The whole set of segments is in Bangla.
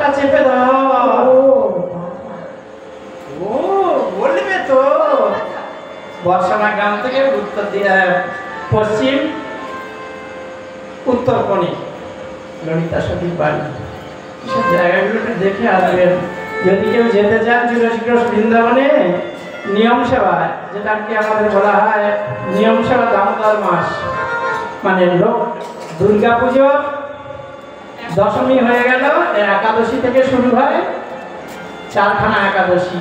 হাতটা চেপে দাও। ও বলবে তো। বর্ষানা গ্রাম থেকে উত্তর দিয়ে পশ্চিম উত্তর কোণে ললিতা সতীর বাড়ি। সব জায়গাগুলোকে দেখে আসবেন। যদি কেউ যেতে চান তুলসীগ্রস বৃন্দাবনে নিয়ম সেবা, যেটা কি আমাদের বলা হয় নিয়ম সেবা দামোদর মাস, মানে লোক দুর্গা পুজো দশমী হয়ে গেল, একাদশী থেকে শুরু হয়, চারখানা একাদশী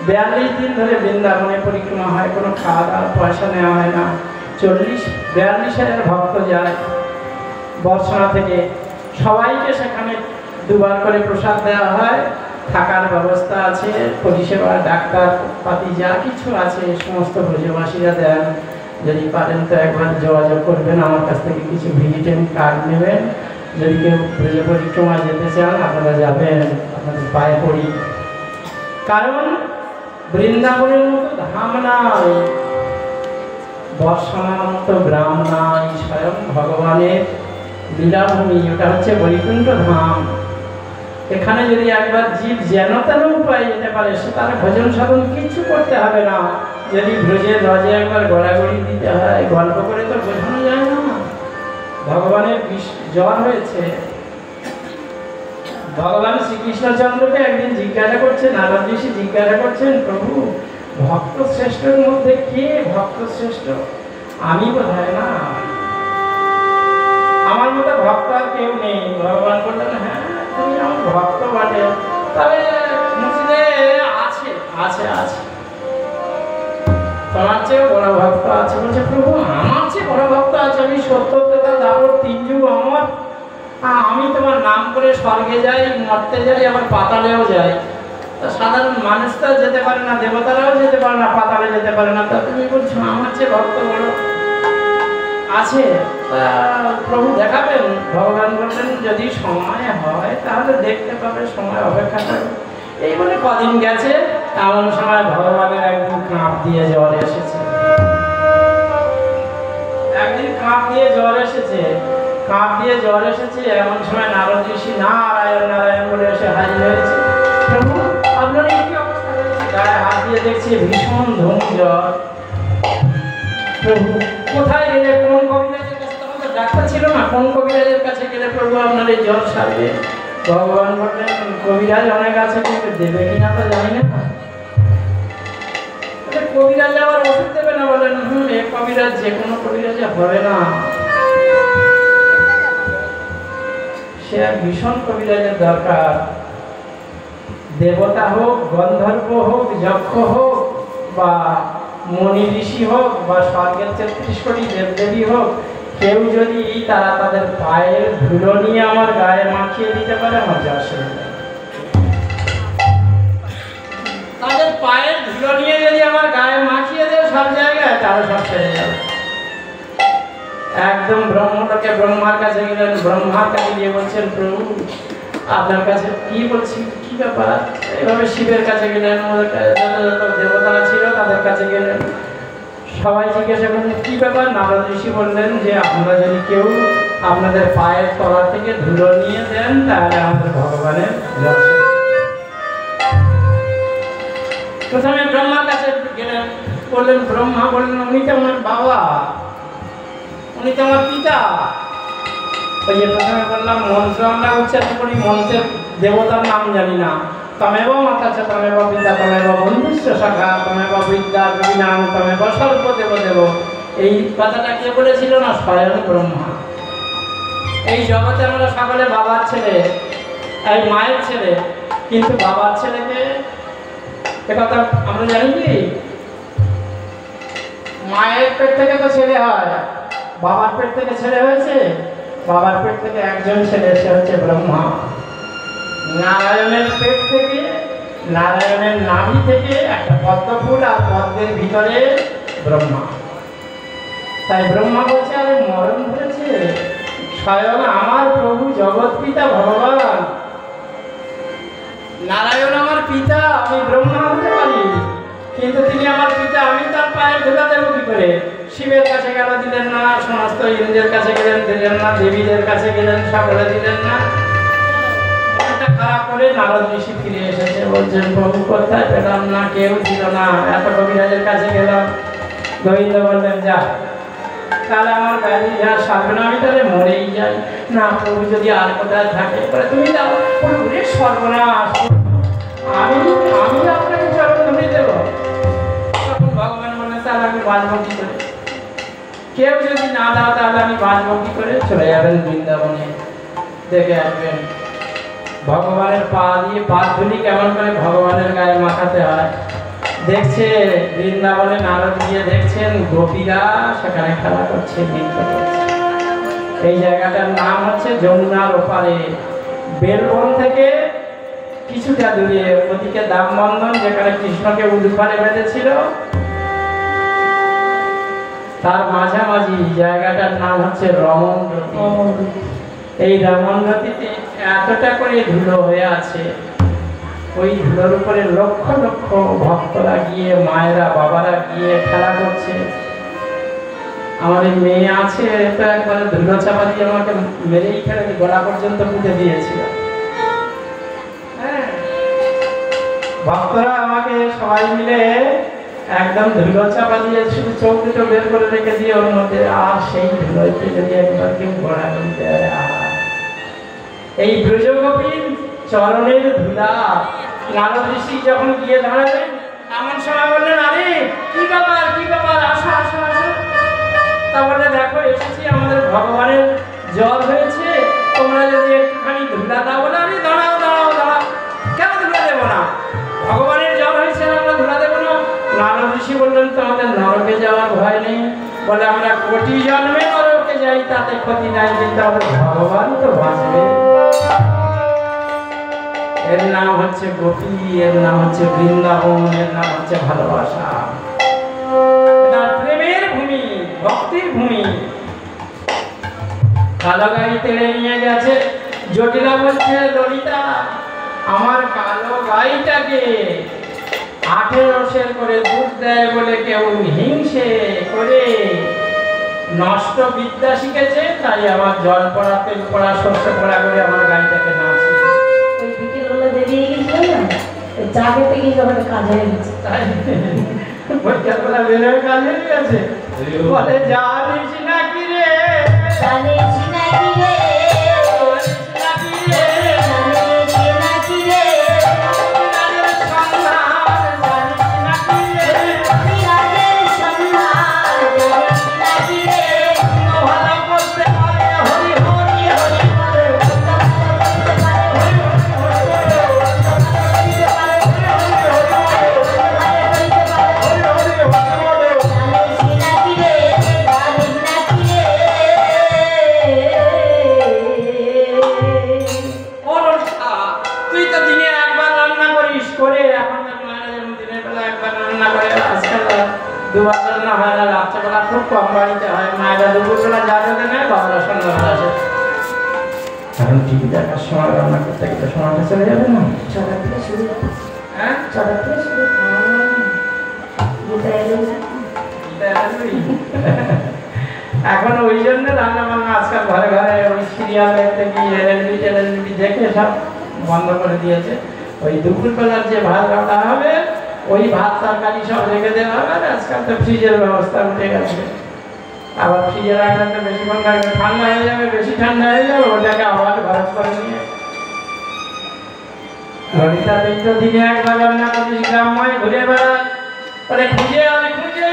42 দিন ধরে বৃন্দাবনে পরিক্রমা হয়। কোনো খাওয়া দাওয়া পয়সা নেওয়া হয় না। 42,000 ভক্ত যায় বর্ষনা থেকে। সবাইকে সেখানে দুবার করে প্রসাদ দেওয়া হয়, থাকার ব্যবস্থা আছে, পরিষেবা ডাক্তার পাতি যা কিছু আছে সমস্ত ব্রজবাসীরা দেন। যদি পারেন তো একবার যোগাযোগ করবেন, আমার কাছ থেকে কিছু ভিজিটিং কার্ড নেবেন। যদি কেউ ব্রজ পরিক্রমা যেতে চান আপনারা যাবেন, আপনাদের পায়ে পড়ি। কারণ বৃন্দাবনের মতো ধাম নাই, বর্ষানার মতো গ্রাম নাই, স্বয়ং ভগবানের লীলাভূমি। ওটা হচ্ছে বৈকুণ্ঠ ধাম। এখানে যদি একবার জীব যেন তেন উপায় যেতে পারে, সে তার ভজন সাধন কিছু করতে হবে না। যদি ব্রজের রজে একবার গড়াগড়ি দিতে হয়, গল্প করে তো বোঝানো যায় না। ভগবানের জ্বর হয়েছে। ভগবান শ্রীকৃষ্ণচন্দ্রকে একদিন জিজ্ঞাসা করছেন, নারদ ঋষি জিজ্ঞাসা করছেন, প্রভু ভক্ত শ্রেষ্ঠের মধ্যে কে ভক্ত শ্রেষ্ঠ? আমি বোধহয় না, আমার মতো ভক্ত আর কেউ নেই। ভগবান বললেন, হ্যাঁ তুমি আমার ভক্ত বটে, তবে আছে আছে আছে তোমার চেয়ে বড় ভক্ত আছে। বলছে, প্রভু আমার চেয়ে বড় ভক্ত আছে? আমি 70 দাপট 3 যুগ অমর, আমি তোমার নাম করে স্বর্গে যাই, মরতে যাই, আবার পাতালেও যাই। তা সাধারণ মানুষ তো যেতে পারে না, দেবতারাও যেতে পারে না, পাতালে যেতে পারে না, তা তুমি বলছো আমার চেয়ে ভক্ত বড় আছে? প্রভু দেখাবেন? ভগবান বললেন, যদি সময় হয় তাহলে দেখতে পাবে, সময় অপেক্ষা করবে। এই বলে কদিন গেছে, এমন সময় ভগবানের একদিন কাঁপ দিয়ে জ্বর এসেছে। একদিন কাঁপ দিয়ে জ্বর এসেছে, কাঁপ দিয়ে জ্বর এসেছে। এমন সময় নারদ ঋষি নারায়ণ নারায়ণ বলে এসে হাজির হয়েছে। প্রভু আপনার কি অবস্থা হয়েছে? গায়ে হাত দিয়ে দেখছি ভীষণ ধুম জ্বর। প্রভু কোথায় গেলে, কোন কবিরাজের কাছে? তখন তো ডাক্তার ছিল না, কোন কবিরাজের কাছে গেলে প্রভু আপনার এই জ্বর সারবে? ভগবান বললেন, কবিরাজ অনেক আছে, কিন্তু দেবে কিনা তো জানি না। কবিরাজ আবার ওষুধ দেবে না? বলেন, এ কবিরাজ যে কোনো কবিরাজে হবে না, সে এক ভীষণ কবিরাজের দরকার। দেবতা হোক, গন্ধর্ব হোক, যক্ষ হোক, বা মনি ঋষি হোক, বা স্বর্গের 33 কোটি দেবদেবী হোক, কেউ যদি তারা তাদের পায়ের ধুলো নিয়ে আমার গায়ে মাখিয়ে দিতে পারে, আমার জ্বর সেরে যায়। তাদের পায়ের ধুলো নিয়ে যদি আমার গায়ে মাখিয়ে দেয় সব জায়গায়, তারা সব সেরে যাবে। একদম ব্রহ্মটাকে ব্রহ্মার কাছে গেলেন, ব্রহ্মার কাছে গিয়ে বলছেন, প্রভু আপনার কাছে কি বলছি, কি ব্যাপার? এইভাবে শিবের কাছে গেলেন, যত দেবতারা ছিল তাদের কাছে গেলেন, সবাই জিজ্ঞাসা করলেন কি ব্যাপার? নারদ ঋষি বললেন যে আপনারা যদি কেউ আপনাদের পায়ের তলা থেকে ধুলো নিয়ে দেন তাহলে আমাদের ভগবানের জ্বর সেরে যায়। প্রথমে ব্রহ্মার কাছে গেলেন, বললেন, ব্রহ্মা বললেন, উনি তো আমার বাবা, উনি তো আমার পিতা। ওই যে প্রথমে বললাম মন্ত্র আমরা উচ্চারণ করি, মন্ত্রের দেবতার নাম জানি না। তমেব মাতা চ তমেব পিতা তমেব বন্ধুশ্চ সখা তমেব বিদ্যা বিনাম তমেব সর্ব দেব দেব। এই কথাটা কে বলেছিল? না, স্বয়ং ব্রহ্মা। এই জগতে আমরা সকলে বাবার ছেলে, এই মায়ের ছেলে, কিন্তু বাবার ছেলেকে একথা আমরা জানি কি? মায়ের পেট থেকে তো ছেলে হয়, বাবার পেট থেকে ছেলে হয়েছে। বাবার পেট থেকে একজন ছেলে, সে হচ্ছে ব্রহ্মা। নারায়ণের পেট থেকে, নারায়ণের নাভি থেকে একটা পদ্ম ফুল, আর পদ্মের ভিতরে ব্রহ্মা। তাই ব্রহ্মা বলছে, আরে মরণ ধরেছে, স্বয়ং আমার প্রভু জগৎ পিতা ভগবান নারায়ণ আমার পিতা, আমি ব্রহ্মা হতে পারি, কিন্তু তিনি আমার পিতা, আমি তার পায়ের ধুলা দেবো কি করে? শিবের কাছে গেল, দিলেন না। সমস্ত ইন্দ্রের কাছে গেলেন, দিলেন না। দেবীদের কাছে গেলেন, সকলে দিলেন না। বৃন্দাবনে নারদ ঋষি ফিরে এসেছে, বলছেন প্রভু কোথায় পেলাম না, কেউ ছিল না, এত কবিরাজের কাছে গেলাম। গোবিন্দ বললেন যা, তাহলে আমার ব্যাধি যা সারবে না, আমি তাহলে মরেই যাই। না প্রভু যদি আর কোথায় থাকে, তুমি যাও। সর্বনাশ, আমি আমি আপনাকে চরণ ধরে দেব। তখন ভগবান বলে তাহলে আমি বাঁচব কি করে, কেউ যদি না দাও তাহলে আমি বাঁচব কি করে। চলে যাবেন বৃন্দাবনে, দেখে আসবেন ভগবানের পা দিয়ে পা ধুলি কেমন করে ভগবানের গায়ে মাখাতে হয়। দেখছে বৃন্দাবনে নারদ গিয়ে দেখছেন গোপীরা সেখানে খেলা করছে, নৃত্য করছে। এই জায়গাটার নাম হচ্ছে যমুনার ওপারে, বেলবন থেকে কিছুটা দূরে, ওদিকে দামবন্ধন যেখানে কৃষ্ণকে উলুখানে বেঁধেছিল, তার মাঝামাঝি জায়গাটার নাম হচ্ছে রমণরতি। এই রমণরতিতে এতটা করে ধুলো হয়ে আছে, ওই ধুলোর উপরে লক্ষ লক্ষ ভক্তরা গিয়ে, মায়েরা বাবারা গিয়ে খেলা করছে। আমাদের মেয়ে আছে তো একবারে ধুলো চাপা দিয়ে আমাকে মেরেই ফেলে গলা পর্যন্ত পুঁতে দিয়েছিল। হ্যাঁ, ভক্তরা আমাকে সবাই মিলে একদম ধুলো চাপা দিয়ে শুধু চোখ দুটো বের করে রেখে দিয়ে ওর মধ্যে, আর সেই ধুলোতে যদি একবার কেউ গড়া করতে এই ব্রজগোপীর চরণের ধুলা নারদ ঋষি যখন গিয়ে দাঁড়ালেন, এমন সময় বললেন আরে কি ব্যাপার, কি ব্যাপার, আসো আসো আসো। তা বলে দেখো এসেছি, আমাদের ভগবানের জল হয়েছে, তোমরা যদি একটুখানি ধুলা দাও। বলে আরে দাঁড়াও দাঁড়াও দাঁড়াও, কেন ধুলা দেবো না, ভগবানের জল হয়েছে আমরা ধুলা দেবো না। নারদ ঋষি বললেন তোমাদের নরকে যাওয়ার ভয় নেই। বলে আমরা কোটি জন্মে নরকে যাই তাতে ক্ষতি নাই, কিন্তু আমাদের ভগবান তো বাঁচবে। এর নাম হচ্ছে গোপী, এর নাম হচ্ছে বৃন্দাবন, এর নাম হচ্ছে ভালোবাসা। এটা প্রেমের ভূমি, ভক্তির ভূমি। কালো গাই তেড়ে নিয়ে গেছে। জটিলা বলছে ললিতা আমার কালো গাইটাকে 18 করে দুধ দেয় বলে কেউ হিংসে করে নষ্ট বিদ্যা শিখেছে, তাই আমার জল পড়া, তেল পড়া, শস্য পড়া করে আমার গাইটাকে নাচে। চা খেতে গিয়ে যখন কাজ হয়ে গেছে, পরীক্ষার বেরোয় কাজ হয়ে গেছে। বলে জানিস নাকি রে, জানিস নাকি রে, খুব কম বাড়িতে হয়, মায়েরা দুপুরবেলা যা খেতে নেয়, বাবারা সন্ধ্যাবেলা আসে। এখন টিভি দেখার সময় রান্না করতে গেলে সময়টা চলে যাবে না। 6টা থেকে শুরু, হ্যাঁ 6টা থেকে শুরু। এখন ওই জন্য রান্না বান্না আজকাল ঘরে ঘরে ওই সিরিয়াল দেখতে গিয়ে এলএলবি দেখে সব বন্ধ করে দিয়েছে। ওই দুপুরবেলার যে ভাত রান্না হবে, ওই ভাত তরকারি সব রেখে দেওয়া হবে। আর আজকাল তো ফ্রিজের ব্যবস্থা উঠে গেছে, আবার ফ্রিজে রাখলে তো বেশিক্ষণ থাকবে, ঠান্ডা হয়ে যাবে, বেশি ঠান্ডা হয়ে যাবে, ওটাকে আবার গরম করে নিয়ে। ললিতা তো দিনে একবার রান্না করিস, গ্রামময় ঘুরে বেড়ায়, বলে খুঁজে আনে খুঁজে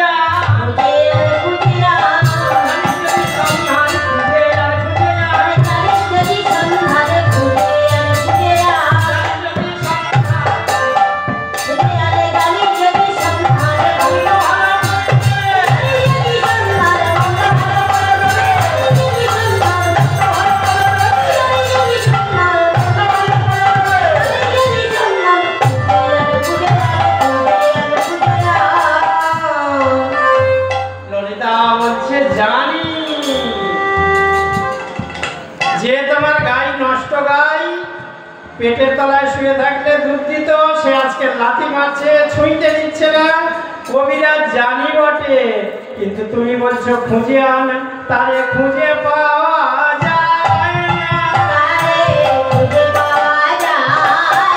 পেটের তলায় শুয়ে থাকলে দুধ দিত, সে আজকে লাথি মারছে, ছুঁইতে দিচ্ছে না। কবিরাজ জানি বটে, কিন্তু তুমি বলছো খুঁজে আন, তারে খুঁজে পাওয়া যায় না, তারে খুঁজে পাওয়া যায়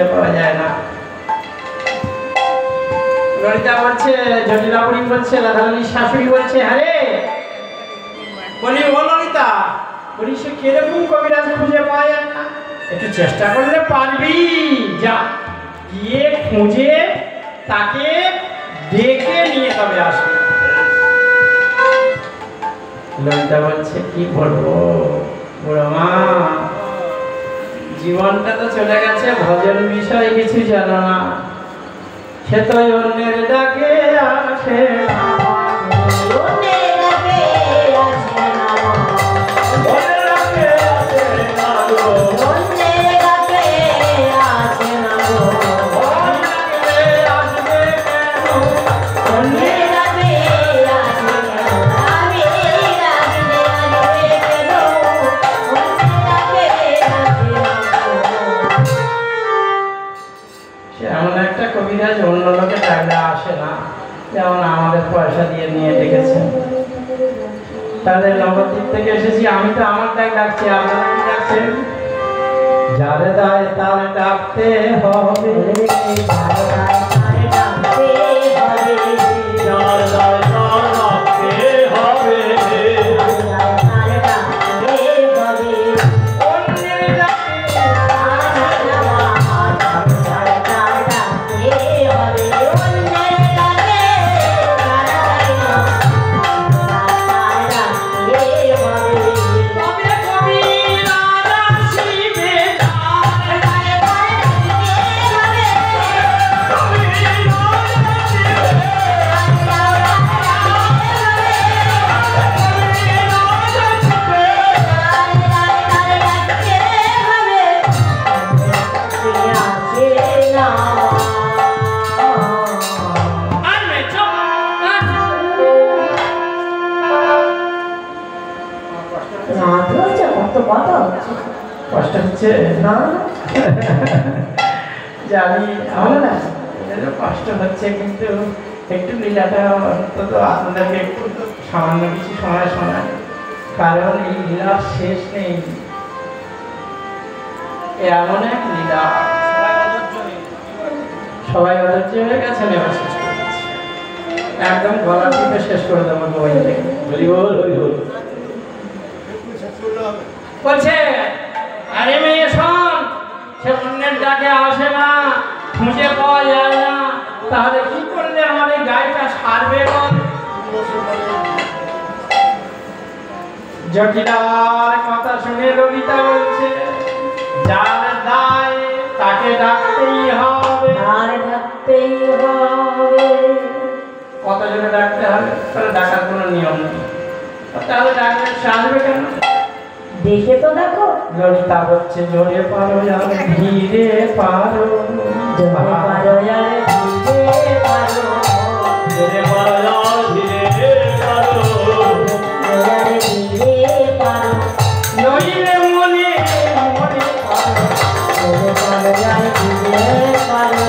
খুঁজে পাওয়া যায় না। ললিতা বলছে, জটিলা বুড়ি বলছে, রাধারানীর শাশুড়ি বলছে, আরে বলি ও ললিতা, বলি সে কিরকম কবিরাজ খুঁজে পাওয়া যায় না, একটু চেষ্টা করলে পারবি, যা গিয়ে খুঁজে তাকে ডেকে নিয়ে তবে আসবি। ললিতা বলছে, কি বলবো বুড়ো মা, জীবনটা তো চলে গেছে, ভজন বিষয় কিছু জানো না, সে তো অন্যের ডাকে আসে না। এমন একটা কবিরাজ অন্য লোকে ডাকলে আসে না, যেমন আমাদের পয়সা দিয়ে নিয়ে ডেকেছেন, তাদের নবদ্বীপ থেকে এসেছি, আমি তো আমার ডাক ডাকছি, আপনারা কি ডাকছেন? যারে দায় তার ডাকতে হবে, যারে দায় তার ডাকতে হবে, যারে দায় তার ডাকতে হবে, কষ্ট হচ্ছে না জানি, আমার কষ্ট হচ্ছে, কিন্তু একটু লীলাটা অন্তত আপনাদেরকে একটু সামান্য কিছু সময় শোনায়, কারণ এই লীলার শেষ নেই, এমন এক লীলা সবাই অধৈর্য হয়ে গেছেন, এবার শেষ করে দিচ্ছি, একদম গলার টিপে শেষ করে দেবো মোবাইল থেকে। বলছে, আরে মেয়ে শোন, সে অন্যের ডাকে আসে না, খুঁজে পাওয়া যায় না, তাহলে কি করলে আমার এই গাড়িটা সারবে? জটিলার কথা শুনে ললিতা বলছে, যার দায় তাকে ডাকতেই হবে, ডাকতেই হবে। কতজনে ডাকতে হবে? তাহলে ডাকার কোনো নিয়ম নেই, তাহলে ডাকলে সে আসবে কেন? দেখে তো দেখো। ললিতা বলছে, জোরে পারো আর ধীরে পারো, জোরে পারো আর ধীরে পারো, জোরে পারো আর ধীরে পারো, জোরে ধীরে পারো, নইলে মনে মনে পারো, জোরে পারো আর ধীরে পারো,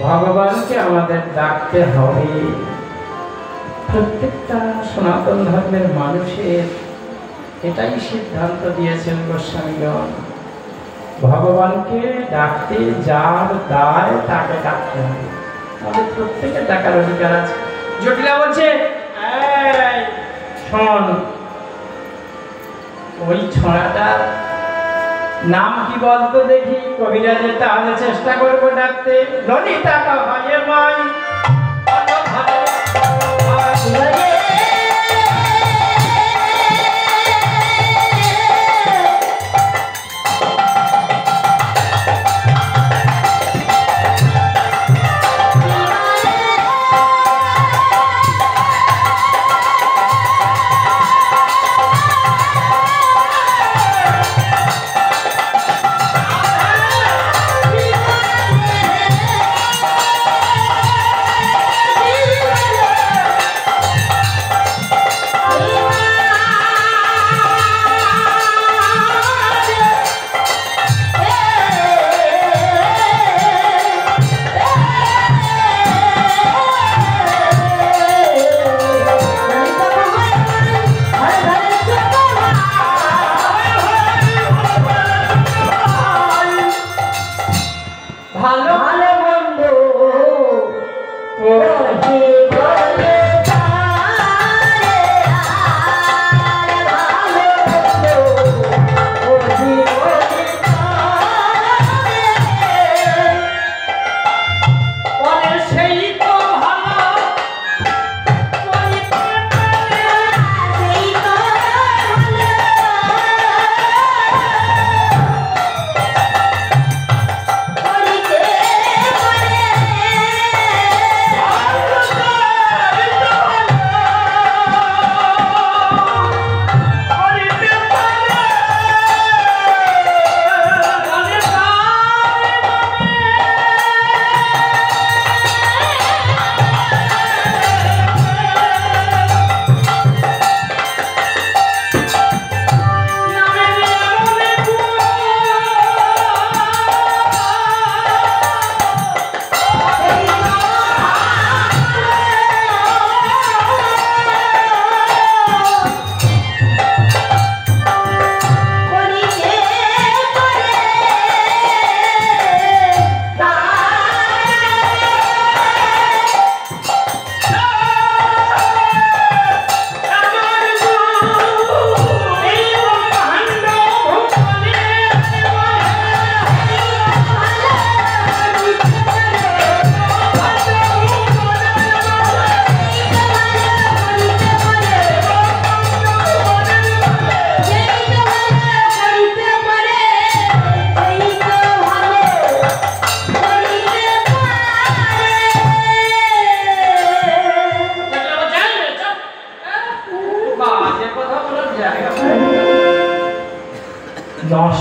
ভগবানকে আমাদের ডাকতে হবে। প্রত্যেকটা সনাতন ধর্মের মানুষের এটাই সিদ্ধান্ত দিয়েছেন গোস্বামীগণ, ভগবানকে ডাকতে যার দায় তাকে ডাকতে হবে, আমাদের প্রত্যেকের ডাকার অধিকার আছে। জটিলা বলছে, এই শোন, ওই ছড়াটার নাম কি বলতো দেখি? কবিরাজের তাহলে চেষ্টা করবো ডাকতে। ললিতা ভাইয়ের মাই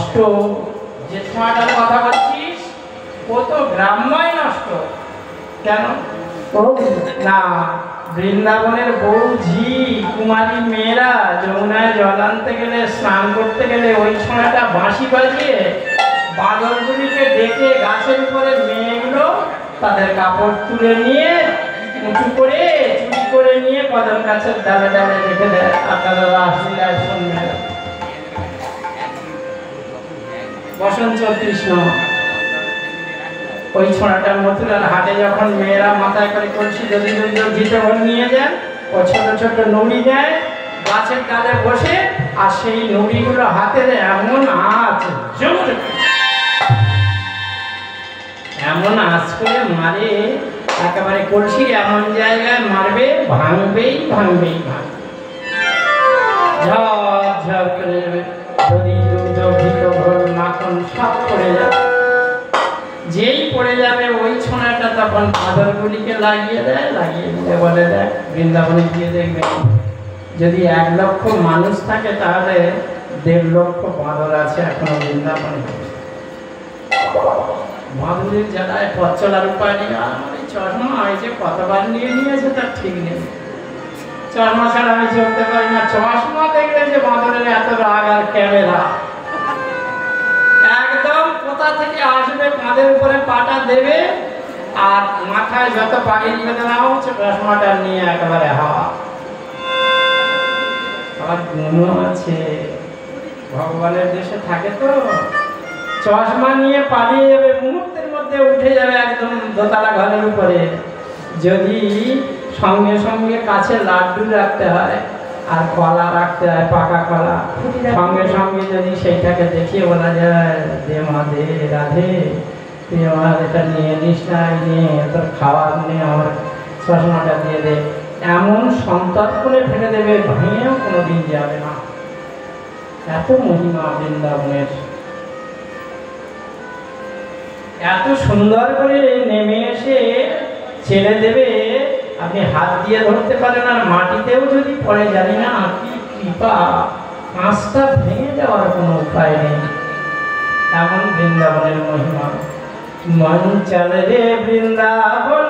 নষ্ট, যে ছোঁয়াটার কথা বলছিস ও তো গ্রাম্যই নষ্ট। কেন? না, বৃন্দাবনের বৌঝি কুমারী মেয়েরা যমুনায় জল আনতে গেলে, স্নান করতে গেলে ওই ছোঁয়াটা বাঁশি বাজিয়ে বাদলগুলিকে ডেকে গাছের উপরে মেয়েগুলো তাদের কাপড় তুলে নিয়ে উঁচু করে চুরি করে নিয়ে কদম গাছের ডালে ডালে রেখে দেয়। আপনারা আসলে শুনবেন বসন্ত কৃষ্ণ ওই ছোঁড়াটা মথুরার হাটে যখন মেয়েরা মাথায় করে কলসি যদি ঘিতভর নিয়ে যান, ও ছোট ছোট নুড়ি নেয়, গাছের ডালে বসে, আর সেই নুড়িগুলো হাতে এমন আঁচ জোর এমন আঁচ করে মারে, একেবারে কলসি এমন জায়গায় মারবে ভাঙবেই ভাঙবেই ভাঙবে, ঝড় ঝড় করে যাবে। যদি দুধ ঘিতভর মাখন সব পড়ে যাবে, যেই পড়ে যাবে ওই ছোঁয়াটা তখন বাদলগুলিকে লাগিয়ে দেয়, লাগিয়ে দিলে বলে দেয় বৃন্দাবনে গিয়ে দেখবেন যদি 1 লক্ষ মানুষ থাকে তাহলে 1.5 লক্ষ বাদল আছে এখনো বৃন্দাবনে। বাদলের জ্বালায় পথ চলার উপায় নেই। আমার এই চশমা হয়েছে কতবার নিয়ে নিয়েছে তার ঠিক নেই, চশমা ছাড়া আমি চলতে পারি না। চশমা দেখলে যে বাদলের এত রাগ আর ক্যামেরা, একদম কোথা থেকে আসবে কাঁধের উপরে পাটা দেবে আর মাথায় যত পাগড়ি বেঁধে নাও চশমাটা নিয়ে একেবারে হাওয়া। আবার গুণও আছে, ভগবানের দেশে থাকে তো চশমা নিয়ে পালিয়ে যাবে, মুহূর্তের মধ্যে উঠে যাবে একদম দোতলা ঘরের উপরে। যদি সঙ্গে সঙ্গে কাছে লাড্ডু রাখতে হয় আর কলা রাখতে হয়, পাকা কলা, সঙ্গে সঙ্গে যদি সেইটাকে দেখিয়ে বলা যায় দে মা দে রাধে, তুই আমার এটা নিয়ে নিস না, নিয়ে তোর খাওয়ার নিয়ে আমার চশমাটা দিয়ে দে, এমন সন্তর্পণে ফেলে দেবে, ভেঙেও কোনোদিন যাবে না। এত মহিমা বৃন্দাবনের, এত সুন্দর করে নেমে এসে ছেড়ে দেবে, আপনি হাত দিয়ে ধরতে পারেন, আর মাটিতেও যদি পড়ে জানি না কি কৃপা, কাঁচটা ভেঙে যাওয়ার কোনো উপায় নেই, এমন বৃন্দাবনের মহিমা। মন চলে রে বৃন্দাবন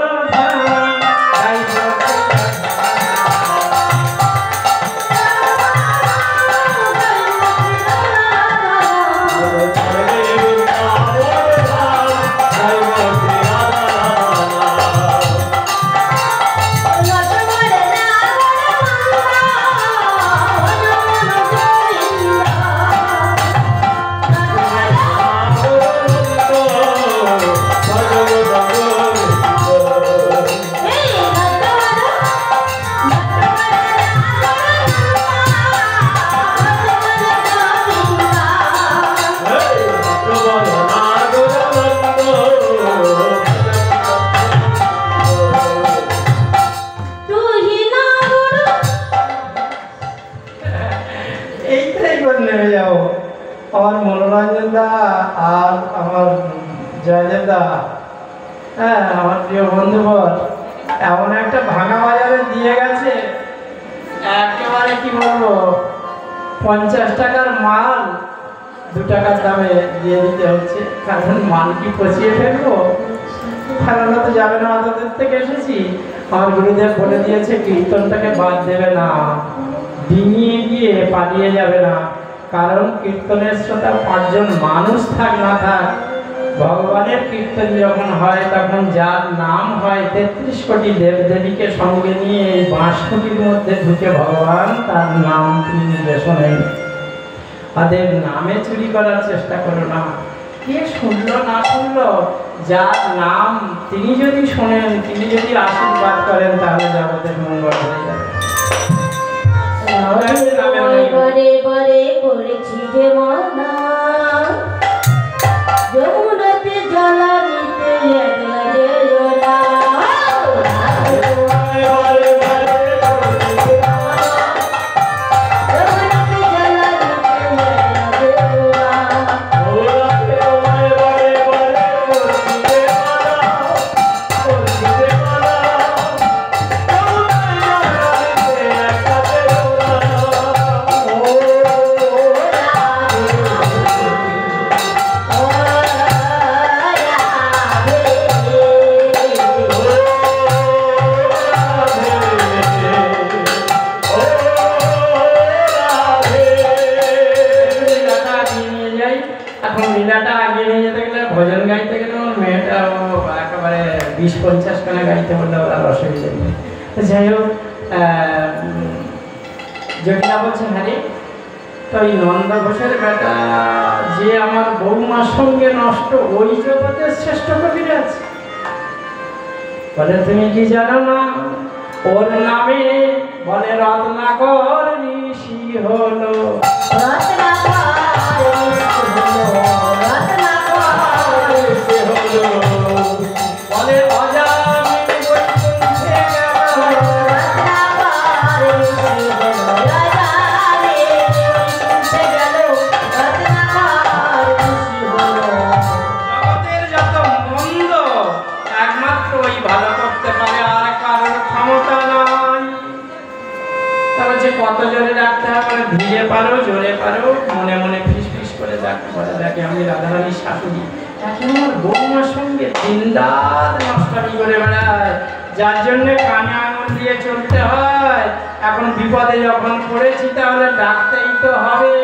আমার প্রিয় বন্ধুবর এমন একটা ভাঙা বাজারে দিয়ে গেছে, একেবারে কি বলবো 50 টাকার মাল 2 টাকার দামে দিয়ে দিতে হচ্ছে, কারণ মাল কি পচিয়ে ফেলবো, ফেলানো তো যাবে না, ওদের থেকে এসেছি। আমার গুরুদেব বলে দিয়েছে কীর্তনটাকে বাদ দেবে না, ডিঙিয়ে গিয়ে পালিয়ে যাবে না, কারণ কীর্তনের শ্রোতা 5 জন মানুষ থাক না থাক, ভগবানের কীর্তন যখন হয় তখন যার নাম হয় 33 কোটি দেবদেবীকে সঙ্গে নিয়ে এই বাঁশকুটির মধ্যে ঢুকে ভগবান তার নাম তিনি নিবে, শোনেন। তাদের নামে চুরি করার চেষ্টা করো না, কে শুনলো না শুনলো, যার নাম তিনি যদি শোনেন, তিনি যদি আশীর্বাদ করেন, তাহলে জগতের মঙ্গল হয়ে যাবে। বরে বরে করেছি যে মনা, যমুনাতে জলা নিতে একলা যেও না, যমুনাতে জলা নিতে একলা যেও না। এখন লীলাটা আগে নিয়ে যেতে গেলে ভজন গাইতে গেলে ওর মেয়েটা একেবারে 20-50 খানা গাইতে বললে ওরা অসুবিধা নেই। যাই হোক, জটিলা বলছেন হ্যাঁ তো ওই নন্দ ঘোষের বেটা যে আমার বৌমার সঙ্গে নষ্ট, ওই জগতের শ্রেষ্ঠ কবিরাজ। বলে তুমি কি জানো না ওর নামে বলে রত্নাকর ঋষি হলো। বলে অজামিন বৈকুণ্ঠে জগতের যত মন্দ একমাত্র ওই ভালো করতে পারে, আর কারোর ক্ষমতা নাই। তবে যে কত জোরে ডাকতে হবে, ধীরে পারো জোরে পারো, মনে মনে ফিস ফিস করে ডাকতে পারে। দেখে আমি রাধারানীর শাশুড়ি, এখন আমার বৌমার সঙ্গে দিনরাত নষ্টামি করে বেড়ায়, যার জন্য কানে আঙুল দিয়ে চলতে হয়। এখন বিপদে যখন পড়েছি তাহলে ডাকতেই তো হবে।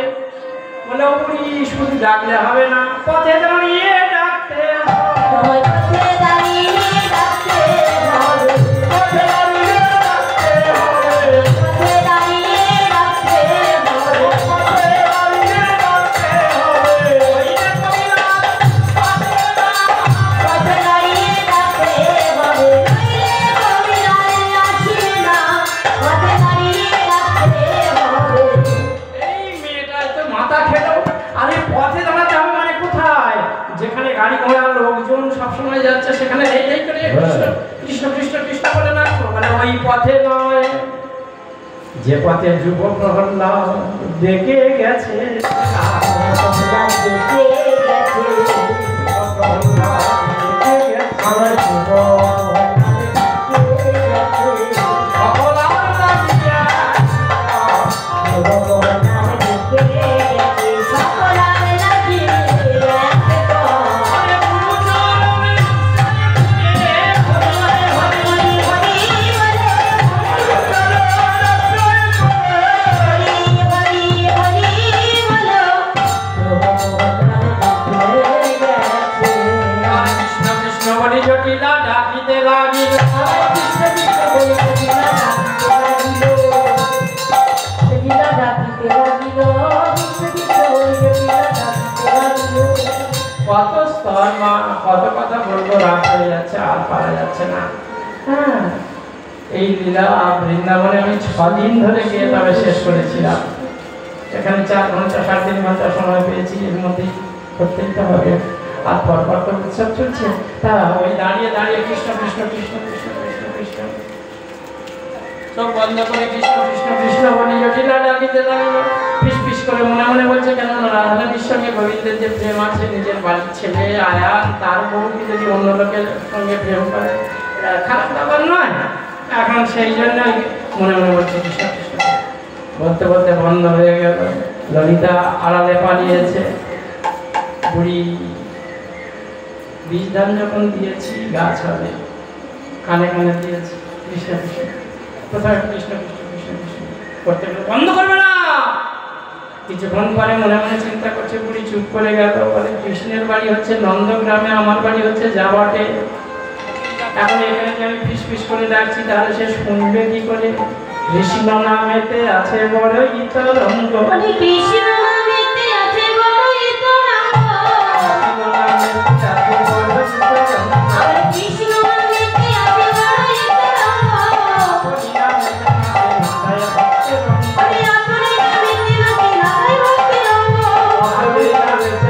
বলে ওই শুধু ডাকলে হবে না, পথে দাঁড়িয়ে ডাকতে হবে। যেখানে গাড়ি ঘোড়া লোকজন সবসময় যাচ্ছে সেখানে এই করে কৃষ্ণ কৃষ্ণ কৃষ্ণ বলে না, মানে ওই পথে নয় যে পথে যুব প্রহল্লাদ দেখে গেছে। কত স্তর মা, কত কথা বলবো, রাগ হয়ে যাচ্ছে, আর পারা যাচ্ছে না। হ্যাঁ, এই লীলা বৃন্দাবনে আমি 6 দিন ধরে গিয়ে তবে শেষ করেছিলাম। এখানে 4 ঘন্টা 3.5 ঘন্টা সময় পেয়েছি, এর মধ্যেই করতেই তো হবে। আর পরপর তো উৎসব চলছে, তা ওই দাঁড়িয়ে দাঁড়িয়ে কৃষ্ণ কৃষ্ণ কৃষ্ণ কৃষ্ণ কৃষ্ণ কৃষ্ণ সব বন্ধ করে কৃষ্ণ কৃষ্ণ কৃষ্ণ বলে জটিলা ডাকিতে লাগলো। পিস পিস করে মনে মনে বলছে, কেন রাধারানীর সঙ্গে গোবিন্দের যে প্রেম আছে, নিজের বাড়ির ছেলে আয়ান তার বউকে যদি অন্য লোকের সঙ্গে প্রেম করে খারাপ ব্যাপার নয়। এখন সেই জন্য মনে মনে বলছে কৃষ্ণ কৃষ্ণ। বলতে বলতে বন্ধ হয়ে গেল। ললিতা আড়ালে পালিয়েছে। বুড়ি বীজ ধান যখন দিয়েছি গাছ হবে, কানে কানে দিয়েছি কৃষ্ণ কৃষ্ণ, কোথায় কৃষ্ণ কৃষ্ণ কৃষ্ণ কৃষ্ণ করতে গেলে বন্ধ করবে না। কিছুক্ষণ পরে মনে মনে চিন্তা করছে, বুড়ি চুপ করে গেল। বলে কৃষ্ণের বাড়ি হচ্ছে নন্দগ্রামে, আমার বাড়ি হচ্ছে জাবাটে। এখন এখানে যে আমি ফিস ফিস করে ডাকছি, তাহলে সে শুনবে কি করে? কৃষ্ণ নামেতে আছে বড় ইতরঙ্গ, কৃষ্ণ নামেতে আছে বড় ইতরঙ্গ, কৃষ্ণ নামেতে আছে বড় ইতরঙ্গ, আরে আপনি নামেতে নাচে নাচাই ভক্তি রঙ্গ, আপনি নামেতে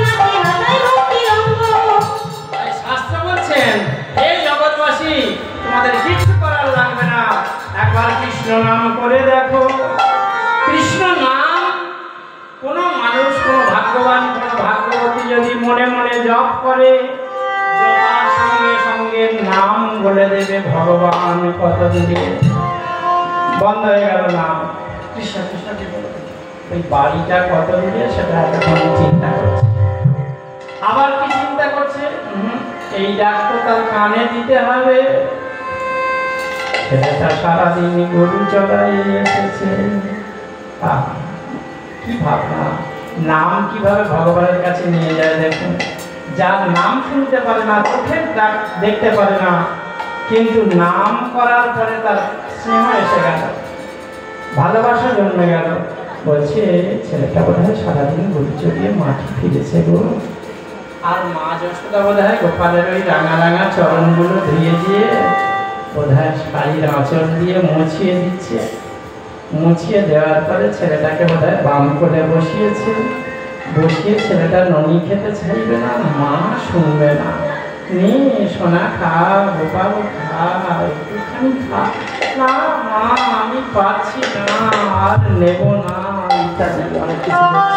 নাচে নাচাই ভক্তি রঙ্গ। শাস্ত্র বলছেন, এই জগৎবাসী তোমাদের কিছু করার লাগবে না, একবার কৃষ্ণ নাম করে দেখো। কৃষ্ণ নাম কোন মানুষ, কোন ভাগ্যবান, কোন ভাগ্যবতী যদি মনে মনে জপ করে, জপার সঙ্গে সঙ্গে নাম বলে দেবে ভগবান কত দূরে। বন্ধ হয়ে গেল নাম, কৃষ্ণ কৃষ্ণ কি বলবে? ওই বাড়িটা কত দূরে সেটা এখন চিন্তা করছে। আবার কি চিন্তা করছে? এই ডাক তো তার কানে দিতে হবে। ছেলেটা সারাদিন গরু চড়াই এসেছে, কি ভাবনা, নাম কিভাবে ভগবানের কাছে নিয়ে যায় দেখুন। যার নাম শুনতে পারে না, চোখের দেখতে পারে না, কিন্তু নাম করার পরে তার স্নেহ এসে গেল, ভালোবাসা জন্মে গেল। বলছে ছেলেটা বোধ হয় সারাদিন গরু চড়িয়ে মাঠে ফিরেছে গো। আর মা যশোদা বোধ হয় গোপালের ওই রাঙা রাঙা চরণগুলো ধুয়ে দিয়ে বোধ হয় শাড়ির আঁচল দিয়ে মুছিয়ে দিচ্ছে। মুছিয়ে দেওয়ার পরে ছেলেটাকে বোধ হয় বাম করে বসিয়েছে। বসিয়ে ছেলেটা ননি খেতে চাইবে না, মা শুনবে না। নে সোনা খা, গোপাল খা, একটুখানি খা। না মা আমি পাচ্ছি না, আর নেব না, ইত্যাদি অনেক কিছু।